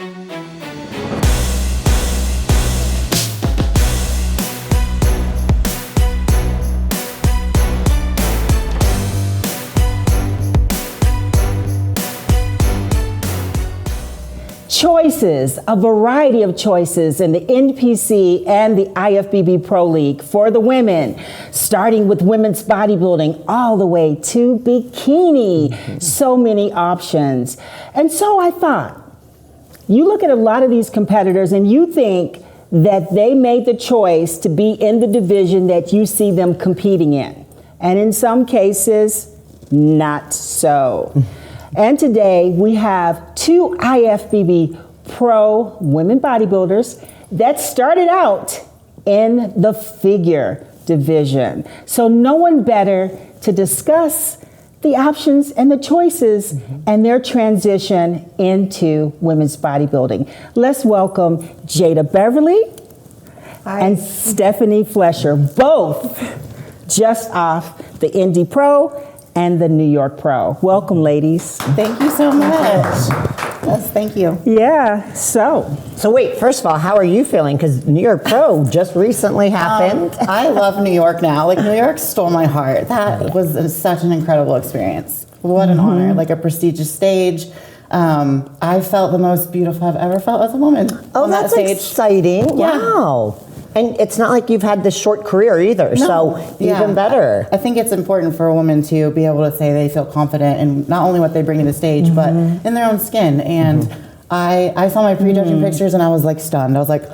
Choices, a variety of choices in the NPC and the IFBB Pro League for the women, starting with women's bodybuilding all the way to bikini. So many options. And so I thought, you look at a lot of these competitors and you think that they made the choice to be in the division that you see them competing in. And in some cases, not so. And today we have two IFBB Pro women bodybuilders that started out in the figure division. So no one better to discuss the options and the choices and their transition into women's bodybuilding. Let's welcome Jada Beverly and Stephanie Flesher, both just off the Indy Pro and the New York Pro. Welcome, ladies. Thank you so much. Yes, thank you. Yeah, so wait, first of all, how are you feeling? Because New York Pro just recently happened. I love New York now. Like, New York stole my heart. That was such an incredible experience. What an honor, like a prestigious stage. I felt the most beautiful I've ever felt as a woman on that stage. Exciting. Yeah. Wow. And it's not like you've had this short career either, so even better. I think it's important for a woman to be able to say they feel confident in not only what they bring to the stage, but in their own skin. And I saw my pre-judging pictures and I was like stunned. I was like,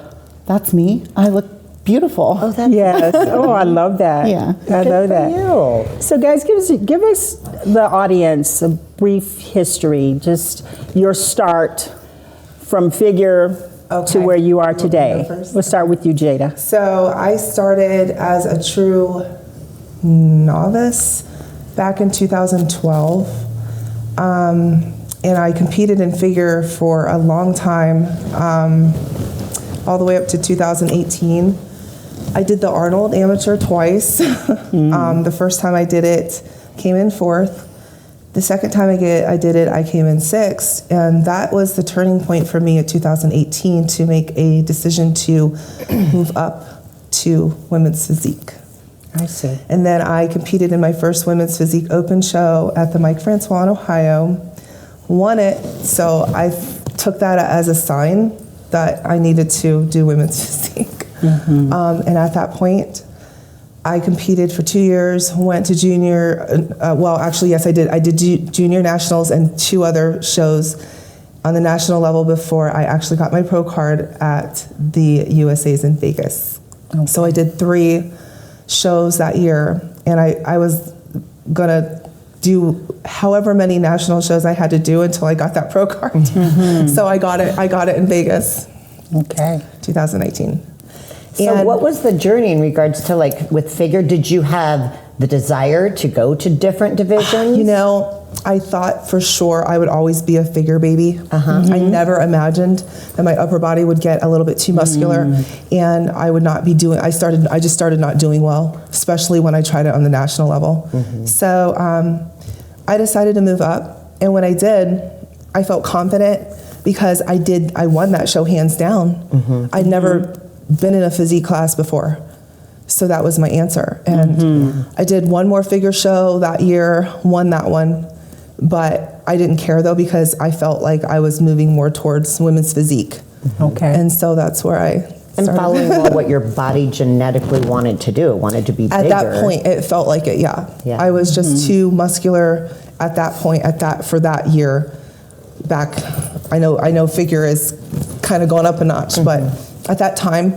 that's me? I look beautiful. Oh, that's yes. Oh, I love that. Yeah. I love that. You. So guys, give us the audience a brief history, just your start from figure to where you are today. We'll start with you, Jada. So I started as a true novice back in 2012. And I competed in figure for a long time, all the way up to 2018. I did the Arnold Amateur twice. The first time I did it, came in fourth. The second time I did it, I came in sixth, and that was the turning point for me in 2018 to make a decision to move up to women's physique. I see. And then I competed in my first women's physique open show at the Mike Francois in Ohio, won it, so I took that as a sign that I needed to do women's physique. And at that point, I competed for 2 years, went to junior, I did. I did junior nationals and 2 other shows on the national level before I actually got my pro card at the USA's in Vegas. Okay. So I did 3 shows that year, and I was gonna do however many national shows I had to do until I got that pro card. So I got it in Vegas. Okay. 2019. So what was the journey in regards to, like, with figure? Did you have the desire to go to different divisions? You know, I thought for sure I would always be a figure baby. I never imagined that my upper body would get a little bit too muscular and I would not be doing, I just started not doing well, especially when I tried it on the national level. So I decided to move up, and when I did, I felt confident because I won that show hands down. I'd never been in a physique class before, so that was my answer. And I did one more figure show that year, won that one, but I didn't care though because I felt like I was moving more towards women's physique. Okay. And so that's where I started. And following what your body genetically wanted to do, it wanted to be bigger. At that point, it felt like it, yeah. I was just too muscular at that point, for that year back. I know figure is kind of going up a notch, but at that time,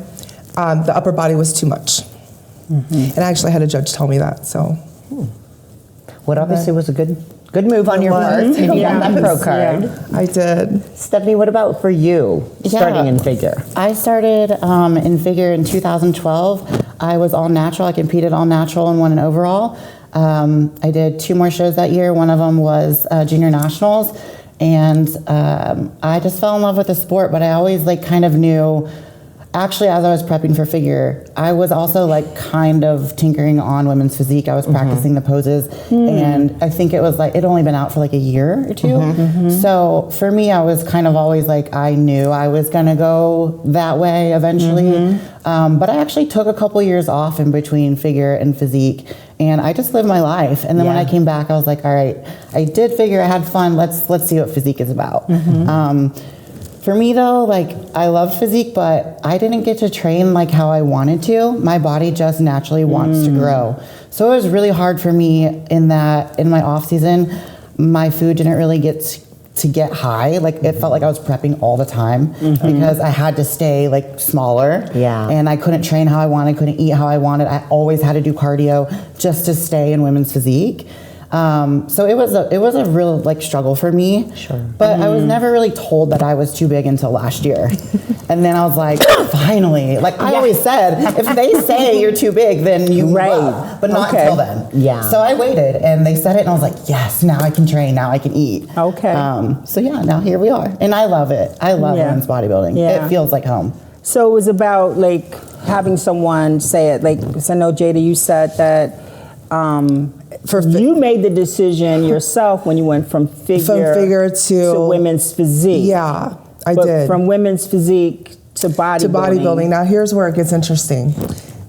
the upper body was too much. And I actually had a judge tell me that, so. What obviously was a good move on your part, and you got that pro card. I did. Stephanie, what about for you, starting in figure? I started in figure in 2012. I was all natural. I competed all natural and won an overall. I did 2 more shows that year. One of them was junior nationals. And I just fell in love with the sport, but I always kind of knew Actually, as I was prepping for figure, I was also like kind of tinkering on women's physique. I was practicing the poses, and I think it was like it only been out for like a year or two. So for me, I was kind of always like I knew I was gonna go that way eventually. But I actually took a couple years off in between figure and physique, and I just lived my life. And then when I came back, I was like, all right, I did figure, I had fun. Let's see what physique is about. For me though, like I loved physique, but I didn't get to train like how I wanted to. My body just naturally wants to grow. So it was really hard for me in my off season, my food didn't really get to get high. Like it felt like I was prepping all the time because I had to stay like smaller. And I couldn't train how I wanted, couldn't eat how I wanted. I always had to do cardio just to stay in women's physique. So it was a real like struggle for me. But I was never really told that I was too big until last year. And then I was like, finally. Like I always said, if they say you're too big, then you will, but not until then. So I waited and they said it and I was like, yes, now I can train, now I can eat. So yeah, now here we are. And I love it. I love women's bodybuilding. It feels like home. So it was about like having someone say it, like, because I know Jada, you said that you made the decision yourself when you went from figure to women's physique. Yeah, I did. From women's physique to bodybuilding. Now here's where it gets interesting.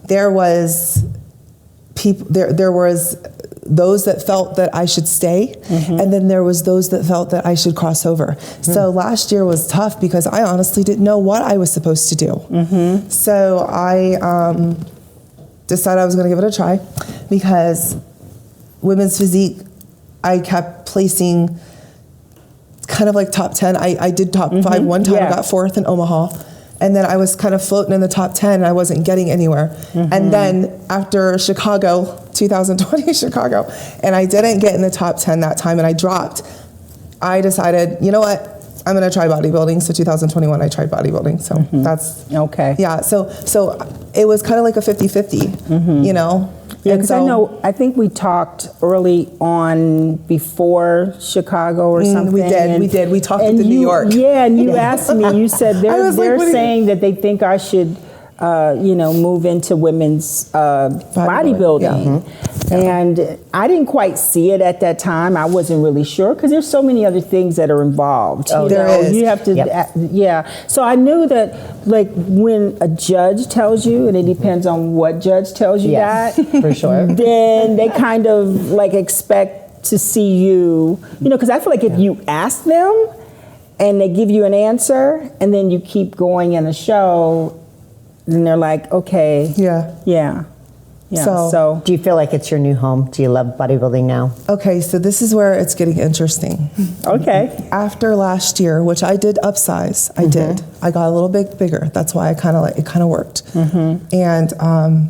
There was people. There was those that felt that I should stay, and then there was those that felt that I should cross over. So last year was tough because I honestly didn't know what I was supposed to do. So I decided I was going to give it a try because women's physique, I kept placing kind of like top 10. I did top 5 one time. I got 4th in Omaha. And then I was kind of floating in the top 10 and I wasn't getting anywhere. And then after Chicago, 2020 Chicago, and I didn't get in the top 10 that time and I dropped, I decided, you know what? I'm going to try bodybuilding. So 2021, I tried bodybuilding. So that's okay. Yeah. So it was kind of like a 50-50, you know? Yeah, because I think we talked early on before Chicago or something. We did. We talked in New York. Yeah, and you asked me, you said they're saying that they think I should, move into women's bodybuilding. And I didn't quite see it at that time. I wasn't really sure because there's so many other things that are involved. There is. You have to, So I knew that, like, when a judge tells you, and it depends on what judge tells you that, for sure. Then they kind of like expect to see you, because I feel like if you ask them and they give you an answer and then you keep going in a show, then they're like, okay, yeah. So do you feel like it's your new home? Do you love bodybuilding now? Okay, so this is where it's getting interesting. Okay. After last year, which I did upsize, I did. I got a little bit bigger. That's why it kind of worked. And I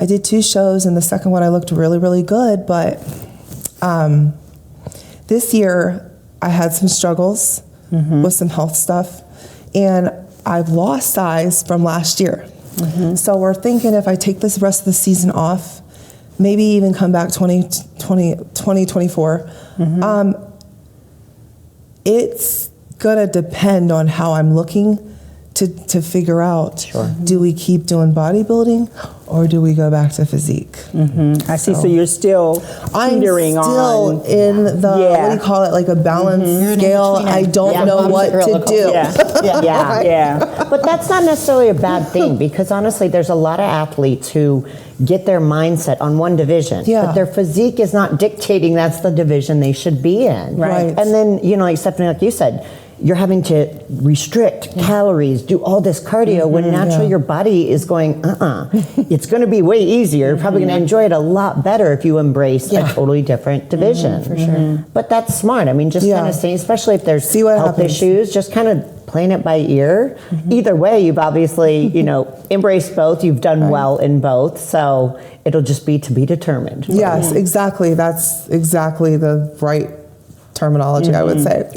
did 2 shows, and the second one I looked really, really good. But this year I had some struggles with some health stuff, and I've lost size from last year. So we're thinking if I take this rest of the season off, maybe even come back 2024, it's gonna depend on how I'm looking to figure out, do we keep doing bodybuilding or do we go back to physique? I see. So you're still teetering on. I'm still in the, what do you call it, like a balance scale. I don't know what to do. But that's not necessarily a bad thing because honestly, there's a lot of athletes who get their mindset on one division, but their physique is not dictating that's the division they should be in. Right. And then, like Stephanie, like you said, you're having to restrict calories, do all this cardio when naturally your body is going, it's going to be way easier. You're probably going to enjoy it a lot better if you embrace a totally different division. For sure. But that's smart. I mean, just kind of saying, especially if there's health issues, just kind of playing it by ear. Either way, you've obviously, embraced both. You've done well in both. So it'll just be to be determined. Yes, exactly. That's exactly the right terminology, I would say.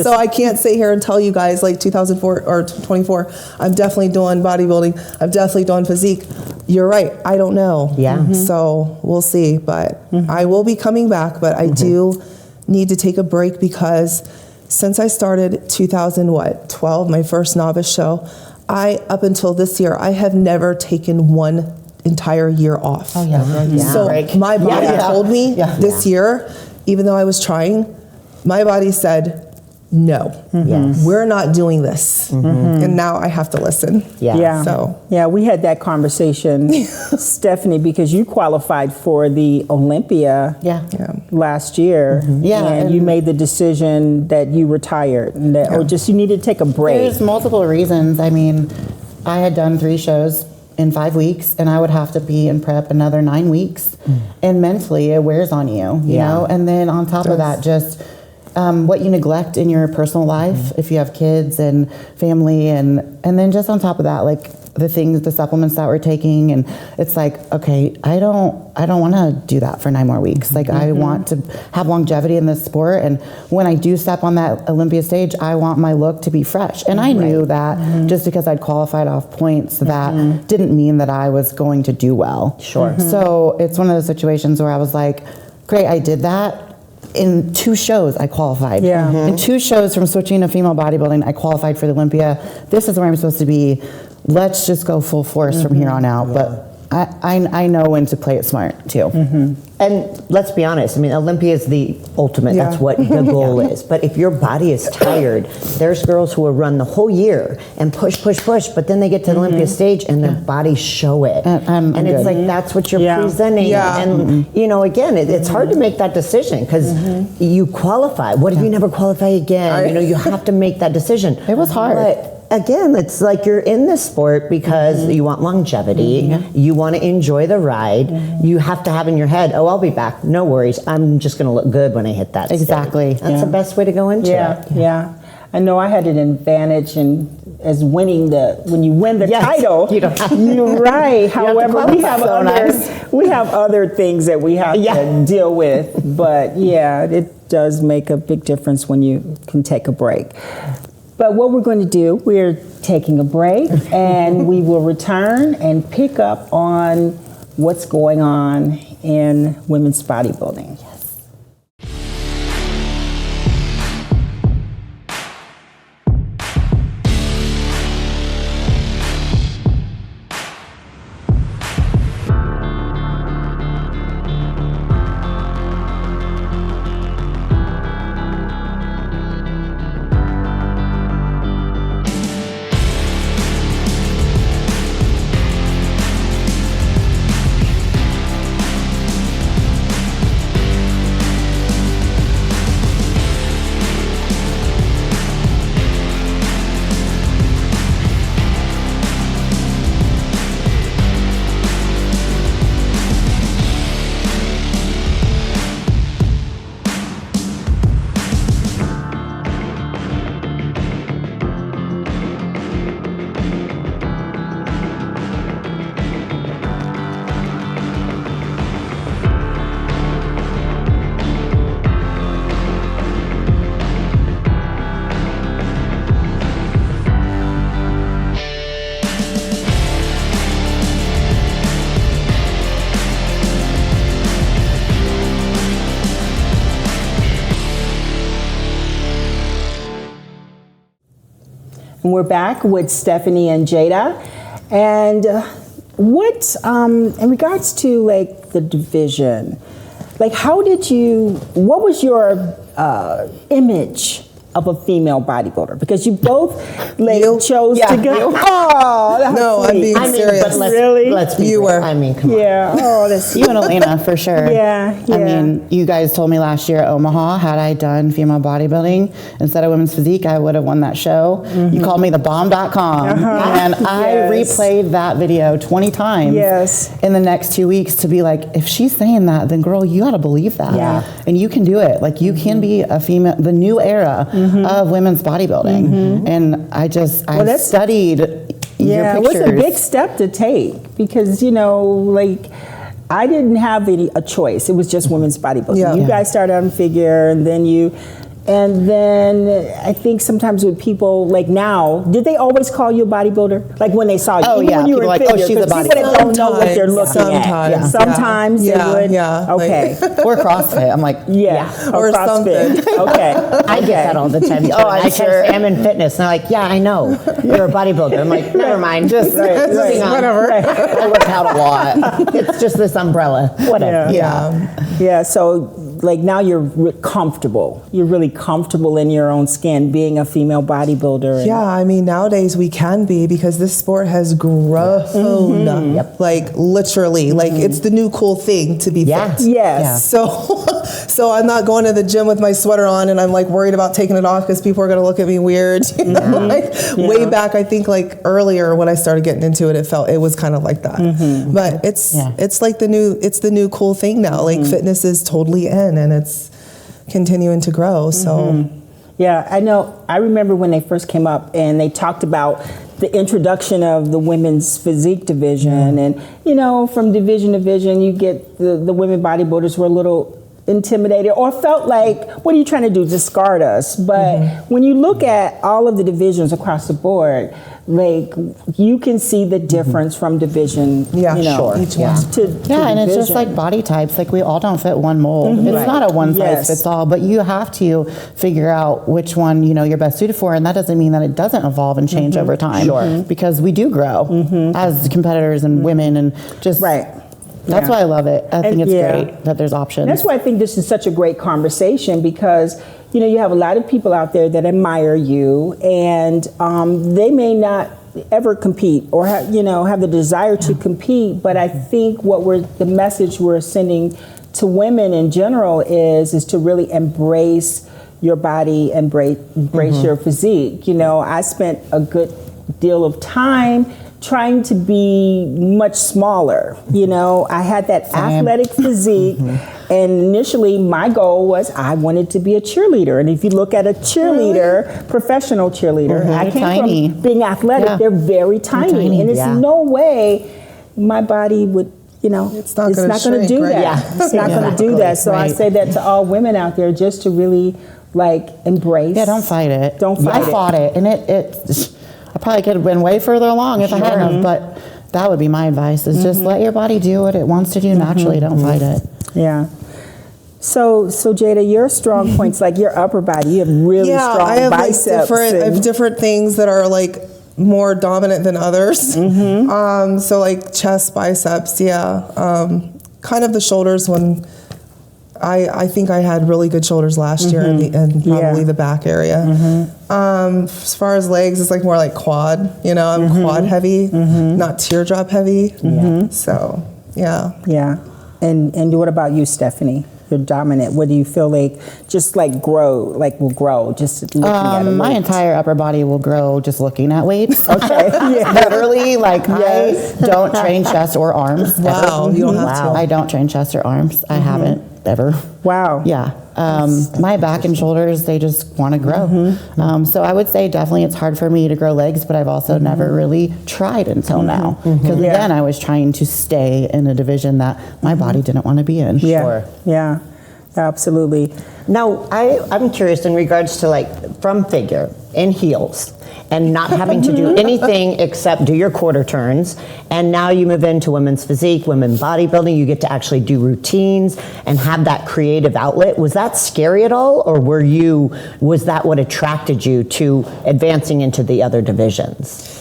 So I can't sit here and tell you guys like 2004 or 24, I'm definitely doing bodybuilding, I'm definitely doing physique. You're right, I don't know. So we'll see, but I will be coming back, but I do need to take a break because since I started 2012, my first novice show, up until this year, I have never taken one entire year off. Oh, yeah. So my body told me this year, even though I was trying, my body said, no, we're not doing this. And now I have to listen. So we had that conversation, Stephanie, because you qualified for the Olympia last year. And you made the decision that you retired, and that, or just you needed to take a break. There's multiple reasons. I mean, I had done 3 shows in 5 weeks, and I would have to be in prep another 9 weeks. And mentally, it wears on you, you know? And then on top of that, just what you neglect in your personal life, if you have kids and family, and then just on top of that, like the supplements that we're taking, and it's like, okay, I don't want to do that for 9 more weeks. Like I want to have longevity in this sport, and when I do step on that Olympia stage, I want my look to be fresh. And I knew that just because I'd qualified off points, that didn't mean that I was going to do well. So it's one of those situations where I was like, great, I did that. In 2 shows, I qualified. In 2 shows from switching to female bodybuilding, I qualified for the Olympia. This is where I'm supposed to be. Let's just go full force from here on out. But I know when to play it smart too. And let's be honest, I mean, Olympia is the ultimate, that's what the goal is. But if your body is tired, there's girls who will run the whole year and push, but then they get to the Olympia stage and their bodies show it. And it's like, that's what you're presenting. And, you know, again, it's hard to make that decision because you qualify. What if you never qualify again? You know, you have to make that decision. It was hard. But again, it's like you're in this sport because you want longevity, you want to enjoy the ride, you have to have in your head, oh, I'll be back, no worries, I'm just going to look good when I hit that stage. That's the best way to go into it. I know I had an advantage in as when you win the title, you don't have you're right. However, we have other things that we have to deal with, but it does make a big difference when you can take a break. But what we're going to do, we're taking a break, and we will return and pick up on what's going on in women's bodybuilding. And we're back with Stephanie and Jada. And what, in regards to like the division, like what was your image of a female bodybuilder? Because you both chose to go. Oh, that's I'm being serious. But let's be you were. I mean, come on. Oh, that's you and Elena for sure. I mean, you guys told me last year at Omaha, had I done female bodybuilding instead of women's physique, I would have won that show. You called me the bomb.com. And I replayed that video 20 times in the next 2 weeks to be like, if she's saying that, then girl, you got to believe that. And you can do it. Like you can be a female, the new era of women's bodybuilding. And I studied your pictures. It was a big step to take because, you know, like I didn't have a choice. It was just women's bodybuilding. You guys started on figure, and then you And then I think sometimes with people, like now, did they always call you a bodybuilder? Like when they saw you? Oh, even yeah, when you were people in like, oh, figure, she's a 'cause people that don't know what they're looking Sometimes, at. yeah. Sometimes they Yeah, would? yeah, Okay. Or CrossFit. I'm like, Yeah. Or CrossFit. Okay. I get that all the time. Oh, I'm I sure. say I'm in fitness, and they're like, "Yeah, I know. You're a bodybuilder." I'm like, "Never mind, just moving on. whatever. I work out a lot. It's just this umbrella, whatever." Yeah, so like now you're comfortable. You're really comfortable in your own skin being a female bodybuilder. Yeah, I mean, nowadays we can be because this sport has grown. Like literally, like it's the new cool thing to be Yeah. fit. Yes. So I'm not going to the gym with my sweater on and I'm like worried about taking it off because people are going to look at me weird. You know? Like, way back, I think like earlier when I started getting into it, it was kind of like that. But it's like the new cool thing now. Like fitness is totally in and it's continuing to grow. So Yeah, I know. I remember when they first came up and they talked about the introduction of the women's physique division. And, you know, from division to division, you get the women bodybuilders were a little intimidated or felt like, what are you trying to do, discard us? But when you look at all of the divisions across the board, like you can see the difference from division, Each one. to and it's just division. like body types. Like we all don't fit one mold. It's not a one size fits all, but you have to figure out which one you're best suited for, and that doesn't mean that it doesn't evolve and change over time. Because we do grow as competitors and women, and just That's why I love it. I think it's great that there's options. That's why I think this is such a great conversation because, you have a lot of people out there that admire you and they may not ever compete or have the desire to compete. But I think the message we're sending to women in general is to really embrace your body, embrace your physique. I spent a good deal of time trying to be much smaller. I had that athletic physique, and initially my goal was I wanted to be a cheerleader. And if you look at a cheerleader, professional cheerleader, I came tiny. from being athletic, they're very tiny. And it's no way my body would, It's not going to do right? that. It's not going to do that. So I say that to all women out there, just to really embrace. Yeah, don't fight it. Don't fight it. I fought it, and I probably could have been way further along if I hadn't, but that would be my advice, is just let your body do what it wants to do naturally. Don't fight it. Yeah. So Jada, your strong points, like your upper body, you have really strong I have biceps. I have different things that are like more dominant than others. So like chest, biceps, kind of the shoulders when I think I had really good shoulders last year and probably the back area. As far as legs, it's like more like quad. I'm quad heavy, not teardrop heavy. So, Yeah. And what about you, Stephanie? You're dominant. What do you feel like will grow just looking at it? My entire upper body will grow just looking at weights. Okay. Literally, I don't train chest or arms. Wow, ever. you don't have to. I don't train chest or arms. I haven't ever. Wow. Yeah. My back and shoulders, they just want to grow. So I would say definitely it's hard for me to grow legs, but I've also never really tried until now. Because again, I was trying to stay in a division that my body didn't want to be in. Yeah. Yeah. Absolutely. Now, I'm curious in regards to from figure in heels and not having to do anything except do your quarter turns, and now you move into women's physique, women bodybuilding, you get to actually do routines and have that creative outlet. Was that scary at all, or was that what attracted you to advancing into the other divisions?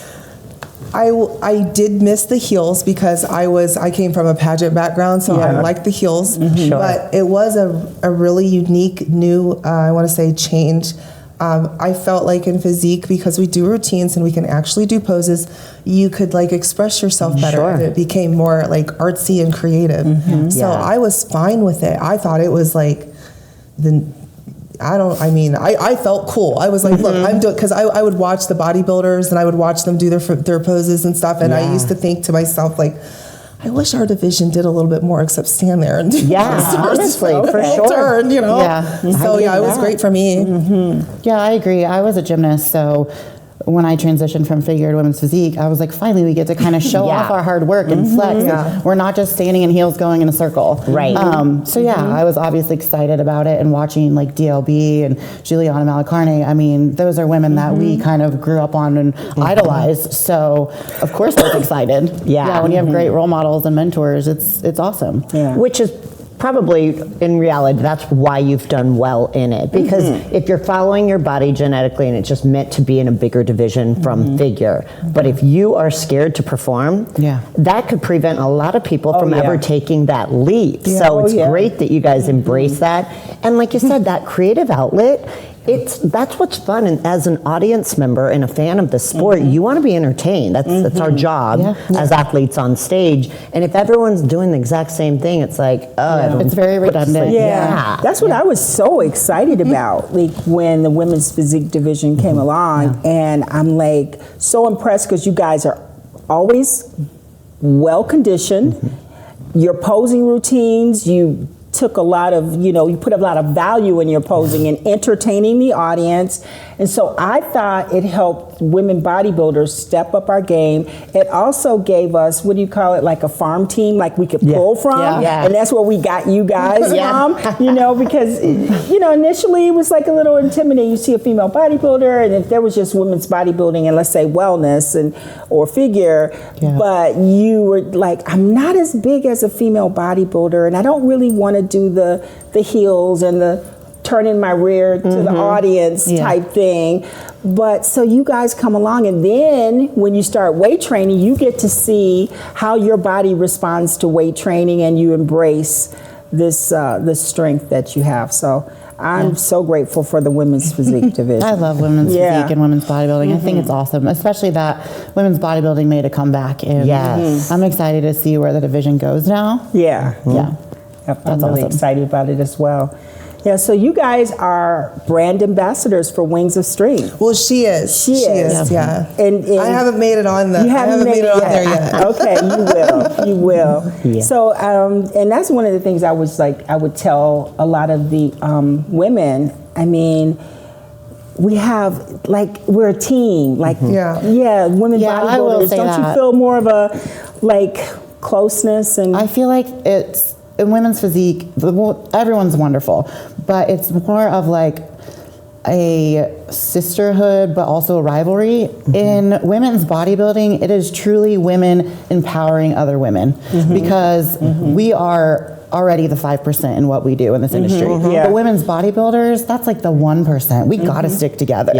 I did miss the heels because I came from a pageant background, so I liked the heels. But it was a really unique, new, I want to say, change. I felt like in physique, because we do routines and we can actually do poses, you could express yourself better. And it became more artsy and creative. So I was fine with it. I thought it was I felt cool. I was like, look, I'm doing, because I would watch the bodybuilders and I would watch them do their poses and stuff. And I used to think to myself, I wish our division did a little bit more except stand there and do honestly, for sure. turn, Yeah. So it was great for me. Yeah, I agree. I was a gymnast, so when I transitioned from figure to women's physique, I was like, finally, we get to kind of show off our hard work and flex. Yeah. We're not just standing in heels going in a circle. Right. So yeah, I was obviously excited about it, and watching like DLB and Juliana Malacarne. I mean, those are women that we kind of grew up on and idolized. So of course I was excited. Yeah. When you have great role models and mentors, it's awesome. Yeah. Which is probably, in reality, that's why you've done well in it. Because if you're following your body genetically and it's just meant to be in a bigger division from figure, but if you are scared to perform, that could prevent a lot of people from ever taking that leap. So it's great that you guys embrace that. And like you said, that creative outlet, that's what's fun. And as an audience member and a fan of the sport, you want to be entertained. That's our job as athletes on stage. And if everyone's doing the exact same thing, it's like, it's very redundant. That's what I was so excited about, like when the women's physique division came along, and I'm like so impressed because you guys are always well conditioned. Your posing routines, you took a lot of, you put a lot of value in your posing and entertaining the audience. And so I thought it helped women bodybuilders step up our game. It also gave us, what do you call it, like a farm team, like we could pull from. And that's where we got you guys from, because, initially it was like a little intimidating. You see a female bodybuilder, and if there was just women's bodybuilding and let's say wellness or figure, but you were like, I'm not as big as a female bodybuilder, and I don't really want to do the heels and the turning my rear to the audience type thing. But so you guys come along, and then when you start weight training, you get to see how your body responds to weight training, and you embrace this strength that you have. So I'm so grateful for the women's physique division. I love women's physique and women's bodybuilding. I think it's awesome, especially that women's bodybuilding made a comeback. And I'm excited to see where the division goes now. I'm really excited about it as well. Yeah, so you guys are brand ambassadors for Wings of Strength. Well, she is. She is. And I haven't made it on the. You haven't made it on there yet. Okay, you will. Yeah. So, and that's one of the things I would tell a lot of the women. I mean, we have we're a team. Women bodybuilders. Don't you feel more of a closeness? And I feel like it's. In women's physique, everyone's wonderful, but it's more of like a sisterhood, but also a rivalry. In women's bodybuilding, it is truly women empowering other women, because we are already the 5% in what we do in this industry. But women's bodybuilders, that's like the 1%. We gotta stick together.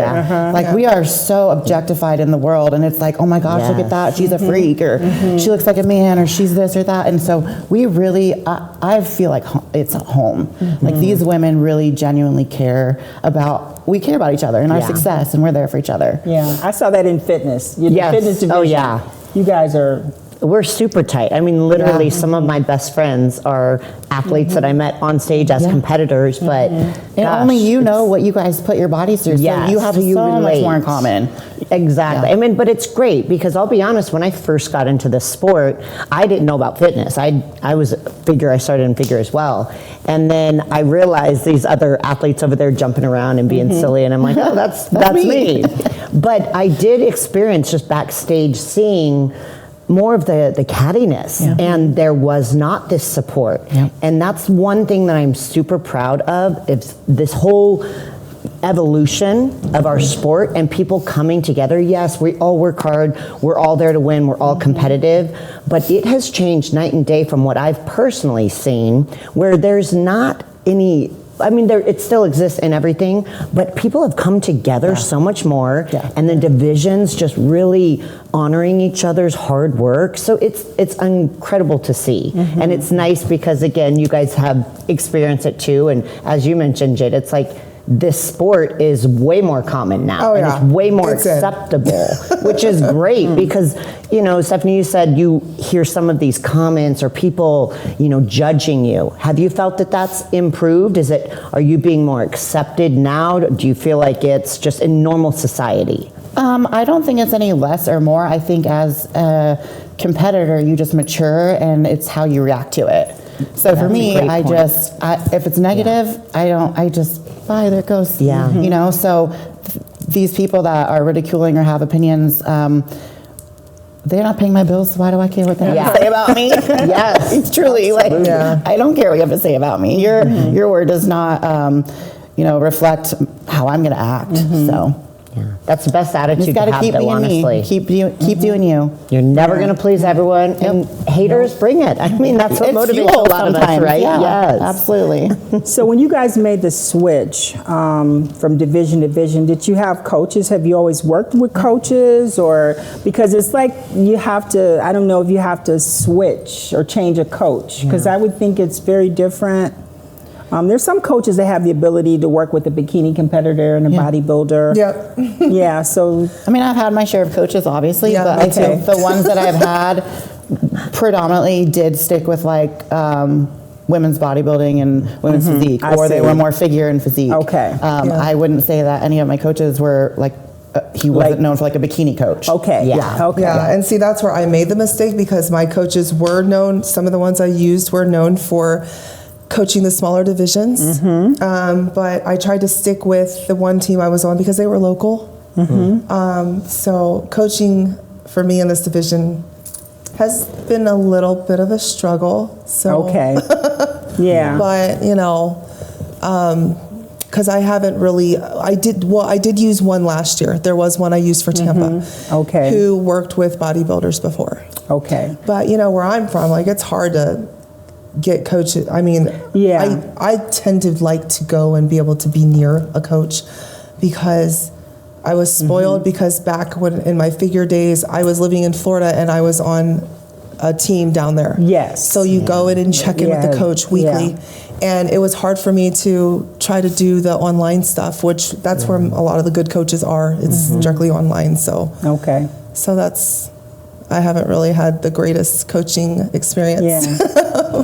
We are so objectified in the world, and it's like, oh my gosh, look at that, she's a freak, or she looks like a man, or she's this or that. And so we really, I feel like it's a home. Like these women really genuinely care about each other and our success, and we're there for each other. I saw that in fitness. The fitness division. You guys are. We're super tight. I mean, literally, some of my best friends are athletes that I met on stage as competitors, but and only you know what you guys put your bodies through, so you have so much more in common. Exactly. I mean, but it's great, because I'll be honest, when I first got into this sport, I didn't know about fitness. I started in figure as well. And then I realized these other athletes over there jumping around and being silly, and I'm like, oh, that's me. But I did experience just backstage seeing more of the cattiness, and there was not this support. And that's one thing that I'm super proud of, is this whole evolution of our sport and people coming together. Yes, we all work hard, we're all there to win, we're all competitive, but it has changed night and day from what I've personally seen, where there's not any, I mean, it still exists in everything, but people have come together so much more, and the divisions just really honoring each other's hard work. So it's incredible to see, and it's nice because, again, you guys have experienced it too, and as you mentioned, Jada, it's like this sport is way more common now, and it's way more acceptable, which is great because, Stephanie, you said you hear some of these comments or people, judging you. Have you felt that that's improved? Are you being more accepted now? Do you feel like it's just in normal society? I don't think it's any less or more. I think as a competitor, you just mature, and it's how you react to it. So for me, if it's negative, I just, bye, there it goes. So these people that are ridiculing or have opinions, they're not paying my bills, so why do I care what they have to say about me? Yes. It's truly like, I don't care what you have to say about me. Your word does not, reflect how I'm going to act. So. Yeah. That's the best attitude You to got to have, keep though, being honestly. me. Keep doing you. You're never going to please everyone, and haters bring it. I mean, that's what It's motivates fuel a lot of us, sometimes. right? Yeah, Yes. absolutely. So when you guys made the switch from division to division, did you have coaches? Have you always worked with coaches? Or because it's like you have to, I don't know if you have to switch or change a coach, because I would think it's very different. There's some coaches that have the ability to work with a bikini competitor and a bodybuilder. Yep. Yeah, so I mean, I've had my share of coaches, obviously, Yeah, but me I think the ones that I've had predominantly did stick with like women's bodybuilding and women's physique, I or they see. were more figure and physique. Okay. I wouldn't say that any of my coaches were like, he wasn't known for like a bikini coach. okay, Yeah. okay. Yeah, and see, that's where I made the mistake, because my coaches were known, some of the ones I used were known for coaching the smaller divisions. But I tried to stick with the one team I was on because they were local. So coaching for me in this division has been a little bit of a struggle. So, Okay. Yeah. but because I haven't really, I did use one last year. There was one I used for Tampa. Okay. Who worked with bodybuilders before. Okay. But where I'm from, like, it's hard to get coaches. I mean, Yeah. I tend to like to go and be able to be near a coach, because I was spoiled because back when in my figure days, I was living in Florida and I was on a team down there. Yes. So you go in and check in with the coach weekly. And it was hard for me to try to do the online stuff, which that's where a lot of the good coaches are. It's directly online. So Okay. I haven't really had the greatest coaching experience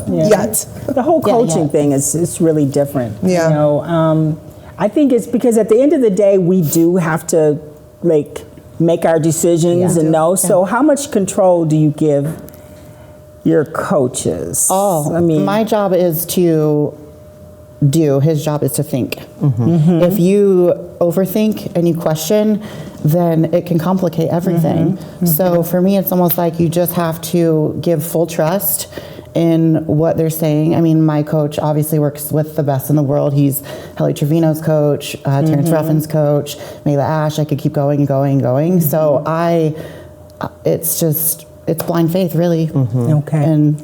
yet. The whole coaching thing is really different. Yeah. I think it's because at the end of the day, we do have to make our decisions and know. So how much control do you give your coaches? Oh, I mean, my job is to do, his job is to think. If you overthink and you question, then it can complicate everything. So for me, it's almost like you just have to give full trust in what they're saying. I mean, my coach obviously works with the best in the world. He's Helly Trevino's coach, Terrence Ruffin's coach, Mayla Ash. I could keep going and going and going. So it's blind faith, really. Okay. And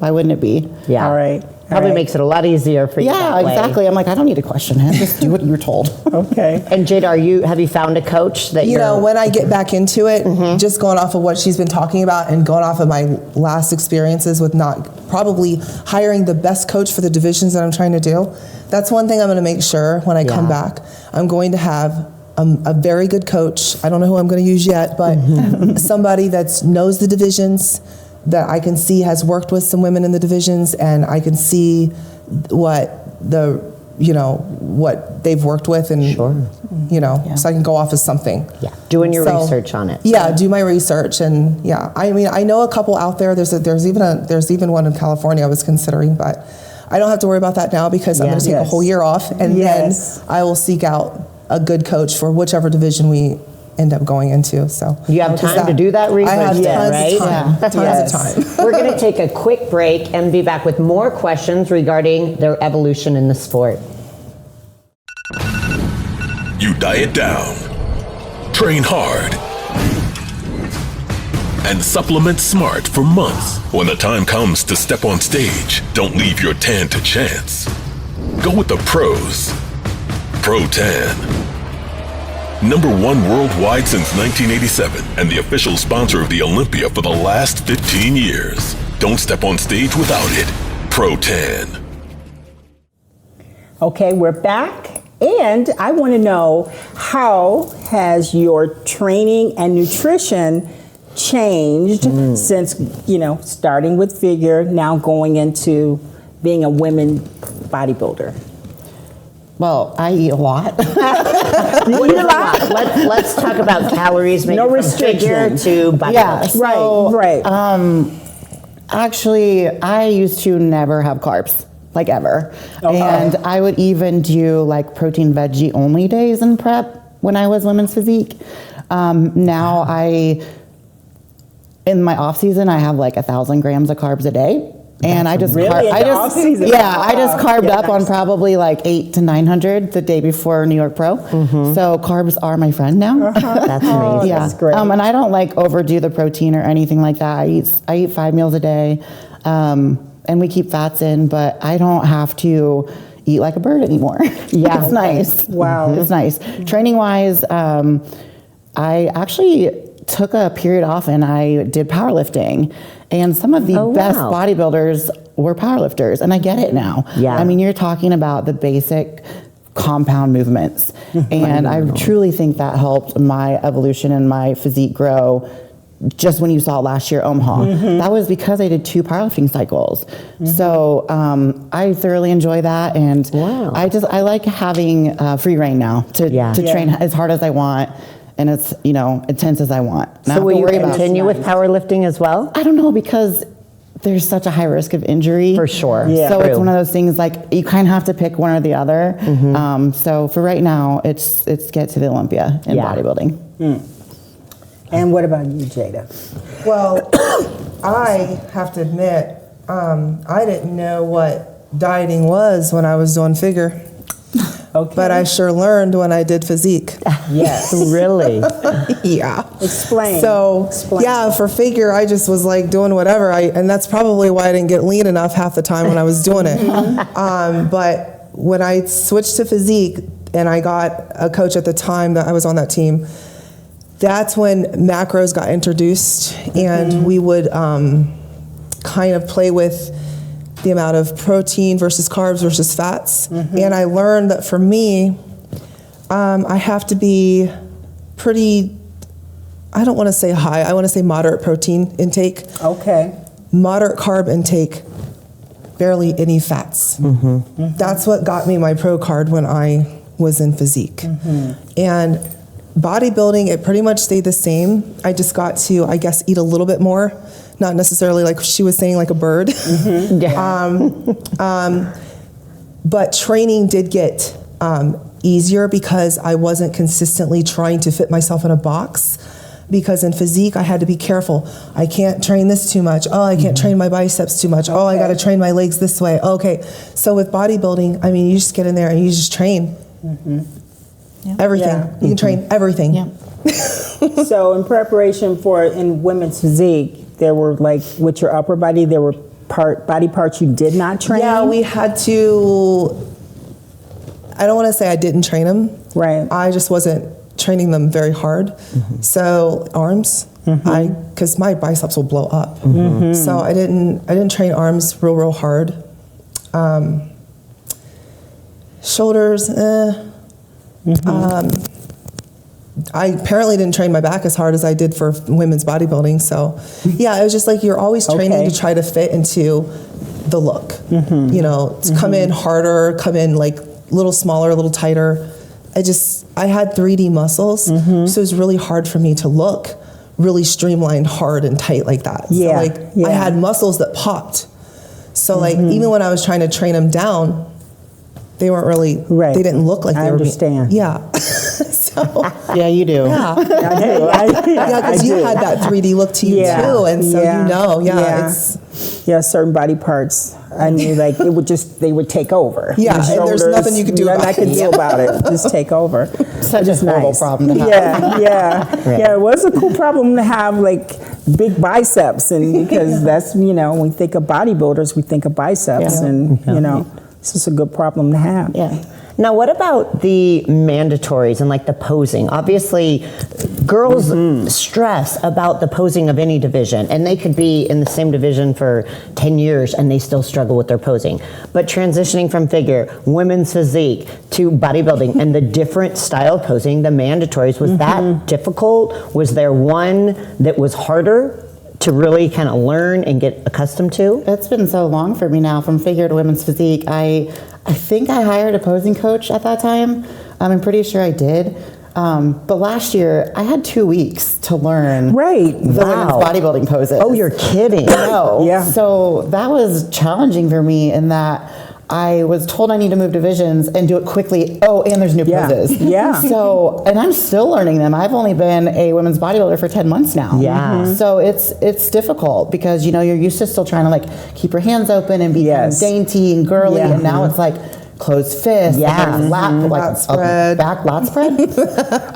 why wouldn't it be? Yeah. All right. Probably makes it a lot easier for you. Yeah, that way. exactly. I'm like, I don't need to question him. Just do what you're told. Okay. And Jada, have you found a coach that When I get back into it, just going off of what she's been talking about and going off of my last experiences with not probably hiring the best coach for the divisions that I'm trying to do, that's one thing I'm going to make sure when I come back. I'm going to have a very good coach. I don't know who I'm going to use yet, but somebody that knows the divisions, that I can see has worked with some women in the divisions, and I can see what what they've worked with, and so I can go off as something. Yeah, doing your research on it. Yeah, do my research, and I mean, I know a couple out there. There's even one in California I was considering, but I don't have to worry about that now, because I'm going to take a whole year off, and then I will seek out a good coach for whichever division we end up going into. So you have time to do that research. I have tons right? of time. Tons of time. We're going to take a quick break and be back with more questions regarding their evolution in the sport. You diet down, train hard, and supplement smart for months. When the time comes to step on stage, don't leave your tan to chance. Go with the pros. Pro Tan. #1 worldwide since 1987 and the official sponsor of the Olympia for the last 15 years. Don't step on stage without it. Pro Tan. Okay, we're back. And I want to know, how has your training and nutrition changed since, starting with figure, now going into being a women bodybuilder? Well, I eat a lot. You eat a lot? Let's talk about calories. Maybe No from restriction. figure to body. Yeah, weight. Right. Actually, I used to never have carbs, ever. And I would even do protein veggie only days in prep. when I was women's physique. Now in my off season, I have like 1,000 grams of carbs a day. And I just, really I just carved up on probably like 800 to 900 the day before New York Pro. So carbs are my friend now. That's amazing. Yeah, That's great. and I don't like overdo the protein or anything like that. I eat 5 meals a day, and we keep fats in, but I don't have to eat like a bird anymore. Yeah. It's nice. Wow. It's nice. Training wise, I actually took a period off and I did powerlifting, and some of the best bodybuilders were powerlifters, and I get it now. Yeah. I mean, you're talking about the basic compound movements, and I truly think that helped my evolution and my physique grow. Just when you saw it last year, Omaha, that was because I did 2 powerlifting cycles. So I thoroughly enjoy that, and I like having free reign now to train as hard as I want, and as intense as I want. So will you continue with powerlifting as well? I don't know, because there's such a high risk of injury. For sure. Yeah. So it's one of those things, like, you kind of have to pick one or the other. So for right now, it's get to the Olympia in bodybuilding. And what about you, Jada? Well, I have to admit, I didn't know what dieting was when I was doing figure. Okay. But I sure learned when I did physique. Yes. Really? Yeah. Explain. So, Explain. yeah, for figure, I just was like doing whatever. And that's probably why I didn't get lean enough half the time when I was doing it. But when I switched to physique, and I got a coach at the time that I was on that team, that's when macros got introduced, and we would kind of play with the amount of protein versus carbs versus fats. And I learned that for me, I have to be pretty, I don't want to say high, I want to say moderate protein intake. Okay. Moderate carb intake, barely any fats. That's what got me my pro card when I was in physique. And bodybuilding, it pretty much stayed the same. I just got to, I guess, eat a little bit more. Not necessarily like she was saying, like a bird. But training did get easier because I wasn't consistently trying to fit myself in a box. Because in physique, I had to be careful. I can't train this too much. Oh, I can't train my biceps too much. Oh, I got to train my legs this way. Okay. So with bodybuilding, I mean, you just get in there and you just train. Everything. Yeah. You can train everything. So in preparation for in women's physique, there were, like, with your upper body, there were body parts you did not train? Yeah, we had to, I don't want to say I didn't train them. Right. I just wasn't training them very hard. So arms, because my biceps will blow up. So I didn't train arms real hard. Shoulders, I apparently didn't train my back as hard as I did for women's bodybuilding. So yeah, it was just like you're always training to try to fit into the look. You know, to come in harder, come in like a little smaller, a little tighter. I had 3D muscles, so it was really hard for me to look really streamlined, hard, and tight like that. Yeah. So I had muscles that popped. So like even when I was trying to train them down, they weren't really, they didn't look like they were. I understand. So, yeah, you do. Yeah, I do. because you had that 3D look to you too, and so you know, it's certain body parts. I knew like they would take over. Yeah, and there's nothing you could do about it. I could do about it. Just take over. Such a horrible problem to have. Yeah. It was a cool problem to have, like big biceps, and because that's when we think of bodybuilders, we think of biceps, and this is a good problem to have. Yeah. Now, what about the mandatories and like the posing? Obviously, girls stress about the posing of any division, and they could be in the same division for 10 years and they still struggle with their posing. But transitioning from figure, women's physique, to bodybuilding, and the different style posing, the mandatories, was that difficult? Was there one that was harder to really kind of learn and get accustomed to? It's been so long for me now, from figure to women's physique. I think I hired a posing coach at that time. I'm pretty sure I did. But last year, I had 2 weeks to learn the women's bodybuilding poses. Oh, you're kidding. No. Yeah. So that was challenging for me in that I was told I need to move divisions and do it quickly. Oh, and there's new poses. Yeah. So, and I'm still learning them. I've only been a women's bodybuilder for 10 months now. Yeah. So it's difficult because, you know, you're used to still trying to like keep your hands open and be kind of dainty and girly. Yeah. And now it's like closed fist. Yeah. And lat spread. back lat spread.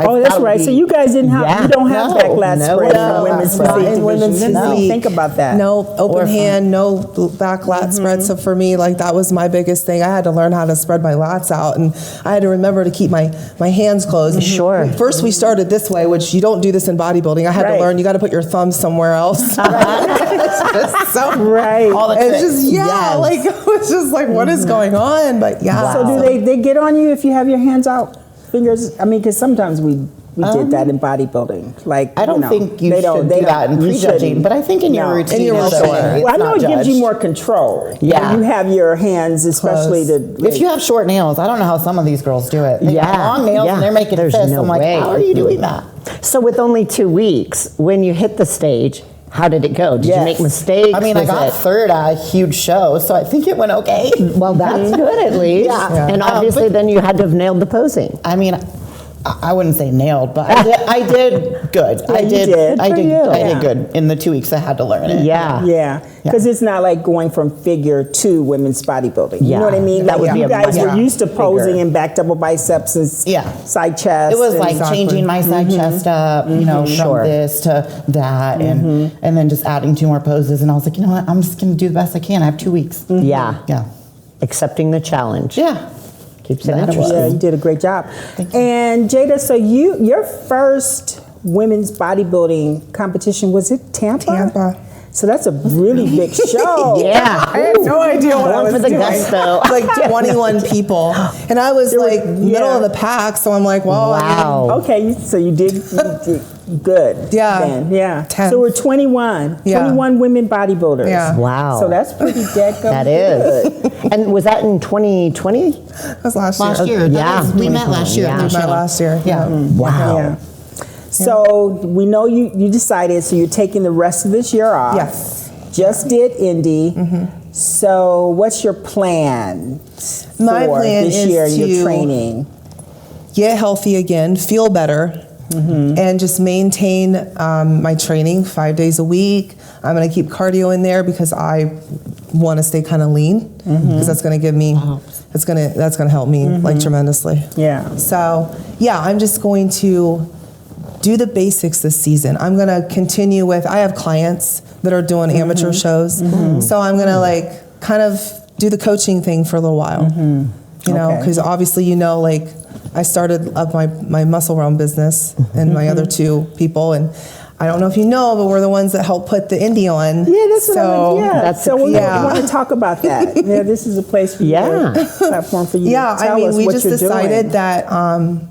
Oh, that's right. So you guys didn't have, you don't have back lat spread in women's not physique. in women's division. No, physique. think about that. No open hand, no back lat spread. So for me, like that was my biggest thing. I had to learn how to spread my lats out, and I had to remember to keep my hands closed. Sure. First, we started this way, which you don't do this in bodybuilding. I had to learn you got to put your thumbs somewhere else. Right. All the It's tricks. just like it was just like what is going on? But yeah. So do they get on you if you have your hands out, fingers? I mean, because sometimes we did that in bodybuilding. Like I don't think you should do that in you prejudging, shouldn't. but I think in your routine, In your it's routine. okay. Well, I It's know not it gives you judged. more control. Yeah. When you have your hands, especially If you have short nails, I don't know how some of these girls do it. They Yeah. got long nails Yeah. and they're making There's fists. no I'm like, way. how are you doing that? So with only 2 weeks, when you hit the stage, how did it go? Did you make mistakes? I mean, I Was got it- third at a huge show, so I think it went okay. Well, that's good at least. Yeah. And obviously, then you had to have nailed the posing. I mean, I wouldn't say nailed, but I did good. Yeah, you did. I For did. you. I Yeah. did good in the 2 weeks I had to learn it. Yeah. Yeah, because it's not like going from figure to women's bodybuilding. You Yeah. know what I mean? That Like would be you a guys much were used to posing bigger. in back double biceps and Yeah. side chest. It was and- like changing my side chest up, you know, Sure. from this to that, and then just adding 2 more poses. And I was like, you know what? I'm just going to do the best I can. I have 2 weeks. Yeah. Yeah. Accepting the challenge. Yeah. Keeps it That was- interesting. Yeah, you did a great job. Thank you. And Jada, so your first women's bodybuilding competition was it Tampa? Tampa. So that's a really big show. Yeah. I had no idea what I Going was for the doing. gusto. Like 21 people, and I was like middle of the pack. So I'm like, well, Wow. Okay, so you did good. Yeah. Then. Yeah. 10. So we're 21. Yeah. 21 women bodybuilders. Yeah. Wow. So that's pretty dead good. That is. And was that in 2020? that was last Last year. year. Yeah. We met last year. Yeah. at their My show. last year. Yeah. Wow. Yeah. So we know you decided, so you're taking the rest of this year off. Yes. Just did Indy. So what's your plan My for plan this is year in your to- training? Get healthy again, feel better, and just maintain my training 5 days a week. I'm going to keep cardio in there because I want to stay kind of lean because that's going to give me, that's going to help me like tremendously. Yeah. So yeah, I'm just going to do the basics this season. I'm going to continue with, I have clients that are doing amateur shows. So I'm going to like kind of do the coaching thing for a little while, you know, Okay. because obviously, you know, like I started up my muscle realm business and my other 2 people. And I don't know if you know, but we're the ones that helped put the Indy on. Yeah, that's what so, yeah. that's so the- we yeah. want to talk about that. Yeah, this is a place for you. Yeah. Platform for you. Yeah, to tell I mean, us we what just you're decided doing. that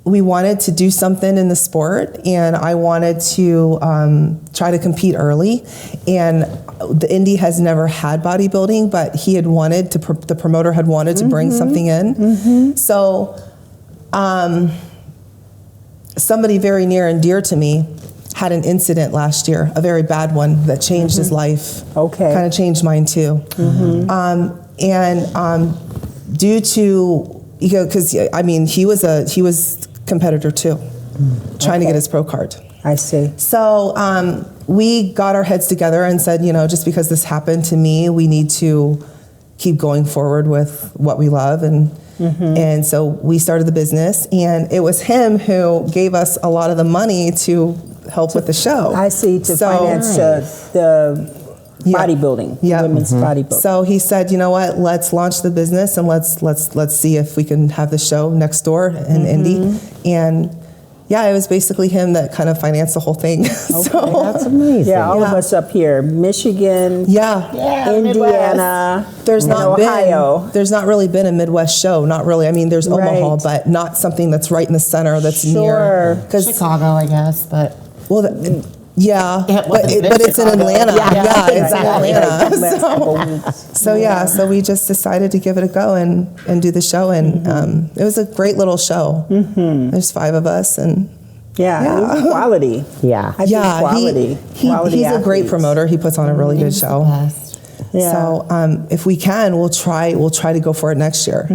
we wanted to do something in the sport, and I wanted to try to compete early. And the Indy has never had bodybuilding, but he had wanted to. The promoter had wanted to bring something in. So, somebody very near and dear to me had an incident last year, a very bad one that changed his life. Okay. Kind of changed mine too. Due to, because I mean, he was competitor too, trying to get his pro card. I see. So we got our heads together and said, you know, just because this happened to me, we need to keep going forward with what we love. And so we started the business, and it was him who gave us a lot of the money to help with the show. I see. To So- finance the bodybuilding, Yeah. women's bodybuilding. So he said, you know what? Let's launch the business and let's see if we can have the show next door in Indy. And yeah, it was basically him that kind of financed the whole thing. So That's amazing. Yeah, all of Yeah. us up here, Michigan, yeah. Indiana, There's and not Ohio. there's not really been a Midwest show. Not really. I mean, there's Omaha, Right. but not something that's right in the center. That's Sure. near. Because Chicago, I guess, but well, yeah, Yeah, but it's in Chicago. Atlanta. Yeah, it's in Atlanta. Last couple weeks. So yeah, so we just decided to give it a go and do the show, and it was a great little show. There's 5 of us, and Yeah, it was quality. Yeah. I think quality. he's a great athletes. promoter. He puts on a really good show. best. Yeah. So if we can, we'll try to go for it next year.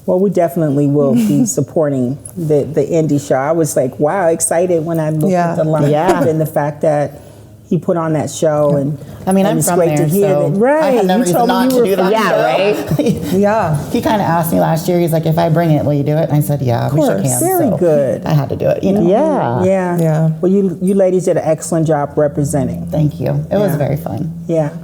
Well, we definitely will be supporting the indie show. I was like, wow, excited when I looked at the lineup and the fact that he put on that show. And I mean, and I'm it's from great there, to hear so that. Right. I had no You reason told me not you to were do that. from Yeah, there. right. Yeah. He kind of asked me last year. He's like, if I bring it, will you do it? And I said, yeah, we shook hands. Very so good. I had to do it. You know. Yeah. Yeah. Well, you ladies did an excellent job representing. Thank you. It was very fun. Yeah.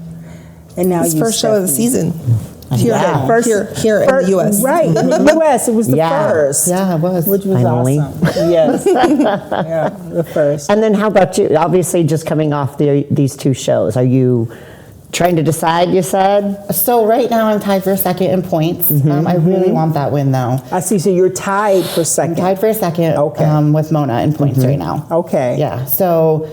And now His you, first show of the Stephanie. season. Here, First, here in the U.S. Right, in the U.S. It was the first. Yeah, it was. Which was Finally. awesome. Yes. Yeah, the first. And then how about you? Obviously, just coming off these two shows, are you trying to decide, you said? So right now I'm tied for second in points. I really want that win though. I see, so you're tied for second. Tied for a second with Mona in points right now. Okay. Yeah, so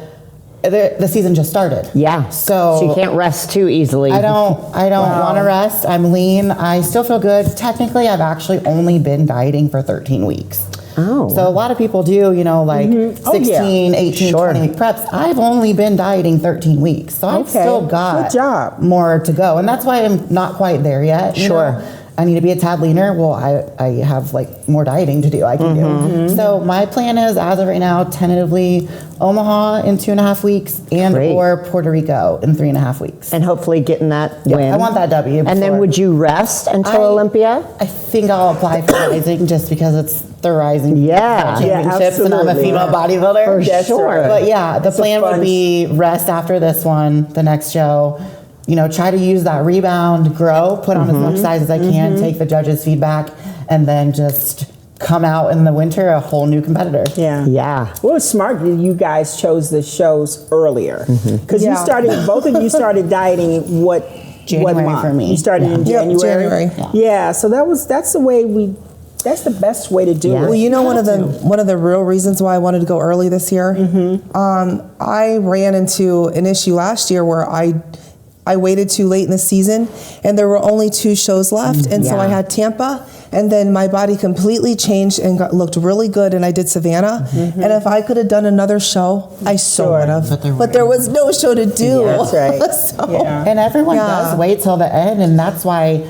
the season just started. Yeah. So you can't rest too easily. I don't want to rest. I'm lean. I still feel good. Technically, I've actually only been dieting for 13 weeks. Oh. So a lot of people do, 16, 18, 20 week preps. I've only been dieting 13 weeks. So I've still got Good job. more to go. And that's why I'm not quite there yet. you know? I need to be a tad leaner. Well, I have more dieting to do. I can do. So my plan is, as of right now, tentatively Omaha in 2.5 weeks or Puerto Rico in 3.5 weeks. And hopefully getting that win. I want that W. And then before. would you rest until Olympia? I think I'll apply for rising just because it's the rising Yeah. championships and I'm a absolutely. female bodybuilder. For sure. But yeah, the plan fun would be rest after this one, the next show. Try to use that rebound, grow, put on as much size as I can, take the judges' feedback, and then just come out in the winter a whole new competitor. Yeah. Yeah. Well, it's smart that you guys chose the shows earlier. Because both of you started dieting what January month? for me. You started in Yep, January? January. Yeah, so that's the best way to do it. Well, one of the real reasons why I wanted to go early this year, I ran into an issue last year where I waited too late in the season, and there were only 2 shows left, and so I had Tampa, and then my body completely changed and looked really good, and I did Savannah. And if I could have done another show, I so would have. But there was no show to do. That's right. So- Yeah. And everyone does wait till the end, and that's why,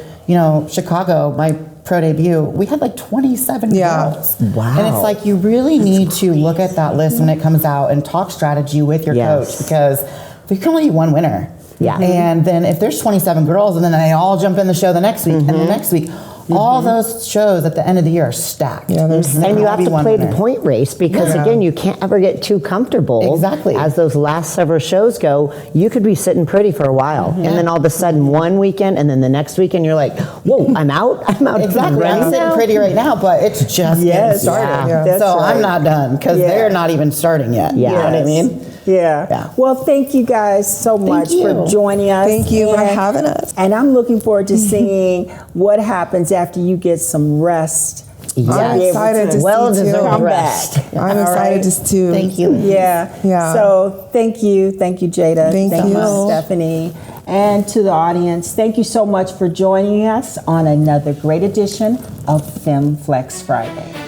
Chicago, my pro debut, we had 27 girls. Wow. And it's you really need to look at that list when it comes out and talk strategy with your coach, because there can only be one winner. Yeah. And then if there's 27 girls and then they all jump in the show the next week and the next week, all those shows at the end of the year are stacked. Yeah, there's- And you have to play the point race because, again, you can't ever get too comfortable. Exactly. As those last several shows go, you could be sitting pretty for a while. And then all of a sudden, one weekend, and then the next weekend, you're like, whoa, I'm out? I'm out. Exactly. I'm sitting now? pretty right now, but it's just getting started. Yeah. That's So right. I'm not done because they're not even starting yet. Yeah. You know what I mean? Yeah. Well, thank you guys so much for you. joining us. Thank you for having us. And I'm looking forward to seeing what happens after you get some rest. Yes. I'm excited to Well-deserved see too. rest. I'm excited to Thank you. Yeah. Yeah. So thank you, Jada. Thank you. Stephanie. And to the audience, thank you so much for joining us on another great edition of FemFlex Friday.